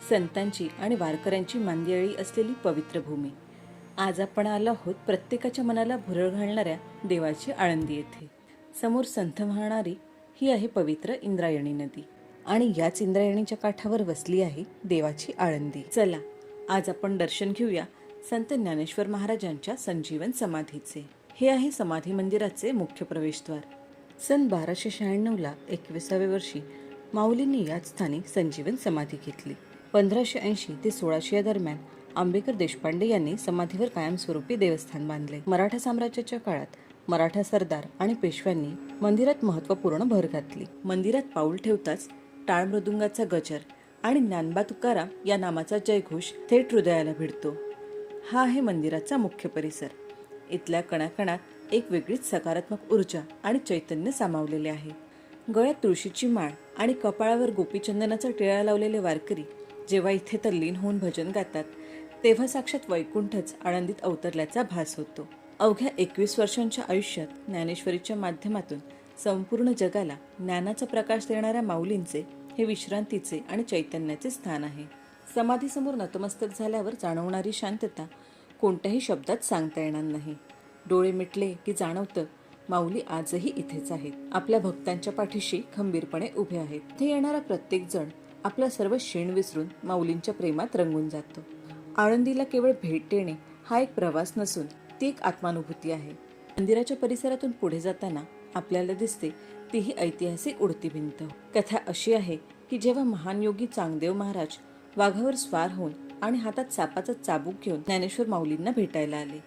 संतांची आणि वारकऱ्यांची मांदियाळी असलेली पवित्र भूमी. आज आपण आलो आहोत प्रत्येकाच्या मनाला भुरळ घालणाऱ्या देवाची आळंदी येथे. समोर संथ वाहणारी ही आहे पवित्र इंद्रायणी नदी आणि याच इंद्रायणीच्या काठावर वसली आहे देवाची आळंदी. चला आज आपण दर्शन घेऊया संत ज्ञानेश्वर महाराजांच्या संजीवन समाधीचे. हे आहे समाधी मंदिराचे मुख्य प्रवेशद्वार. सन 1296ला 21व्या वर्षी माऊलींनी याच स्थानी संजीवन समाधी घेतली. 1580 ते 1600 या दरम्यान आंबेकर देशपांडे यांनी समाधीवर कायमस्वरूपी देवस्थान बांधले. मराठा साम्राज्याच्या काळात मराठा सरदार आणि पेशव्यांनी मंदिरात महत्त्वपूर्ण भर घातली. मंदिरात पाऊल ठेवताच टाळ मृदुंगाचा गजर आणि ज्ञानबा तुकाराम या नामाचा जयघोष थेट हृदयाला भिडतो. हा आहे मंदिराचा मुख्य परिसर. इथल्या कणाकणात एक वेगळीच सकारात्मक ऊर्जा आणि चैतन्य सामावलेले आहे. गळ्यात तुळशीची माळ आणि कपाळावर गोपीचंदनाचा टिळा लावलेले वारकरी जेव्हा इथे तल्लीन होऊन भजन गातात तेव्हा साक्षात वैकुंठच आळंदीत अवतरल्याचा भास होतो. अवघ्या 21 वर्षांच्या आयुष्यात ज्ञानेश्वरीच्या माध्यमातून संपूर्ण जगाला ज्ञानाचा प्रकाश देणाऱ्या माऊलींचे हे विश्रांतीचे आणि चैतन्याचे स्थान आहे. समाधीसमोर नतमस्तक झाल्यावर जाणवणारी शांतता कोणत्याही शब्दात सांगता येणार नाही. डोळे मिटले की जाणवतं माऊली आजही इथेच आहेत. आपल्या भक्तांच्या पाठीशी खंबीरपणे उभे आहेत. इथे येणारा प्रत्येक जण आपला सर्व शीण विसरून माऊलींच्या प्रेमात रंगून जातो. आळंदीला केवळ भेट देणे हा एक प्रवास नसून ती एक आत्मानुभूती आहे. मंदिराच्या परिसरातून पुढे जाताना आपल्याला दिसते ती ही ऐतिहासिक उडती भिंत. कथा अशी आहे की जेव्हा महान योगी चांगदेव महाराज वाघावर स्वार होऊन आणि हातात सापाचा चाबूक घेऊन ज्ञानेश्वर माऊलींना भेटायला आले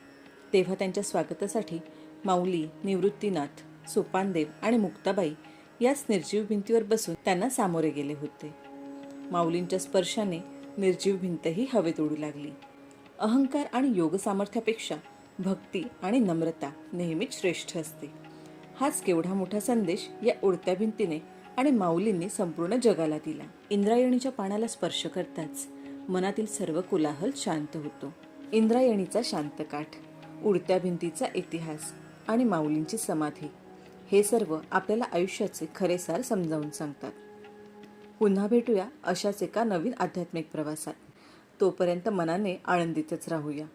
तेव्हा त्यांच्या स्वागतासाठी माऊली, निवृत्तीनाथ, सोपानदेव आणि मुक्ताबाई याच निर्जीव भिंतीवर बसून त्यांना सामोरे गेले होते. माऊलींच्या स्पर्शाने निर्जीव भिंतही हवेत उडू लागली. अहंकार आणि योग सामर्थ्यापेक्षा भक्ती आणि नम्रता नेहमीच श्रेष्ठ असते. हाच केवढा मोठा संदेश या उडत्या भिंतीने आणि माऊलींनी संपूर्ण जगाला दिला. इंद्रायणीच्या पाण्याला स्पर्श करताच मनातील सर्व कोलाहल शांत होतो. इंद्रायणीचा शांत काठ, उडत्या भिंतीचा इतिहास आणि माऊलींची समाधी हे सर्व आपल्याला आयुष्याचे खरे सार समजावून सांगतात. पुन्हा भेटूया अशाच एका नवीन आध्यात्मिक प्रवासात. तोपर्यंत मनाने आळंदीतच राहूया.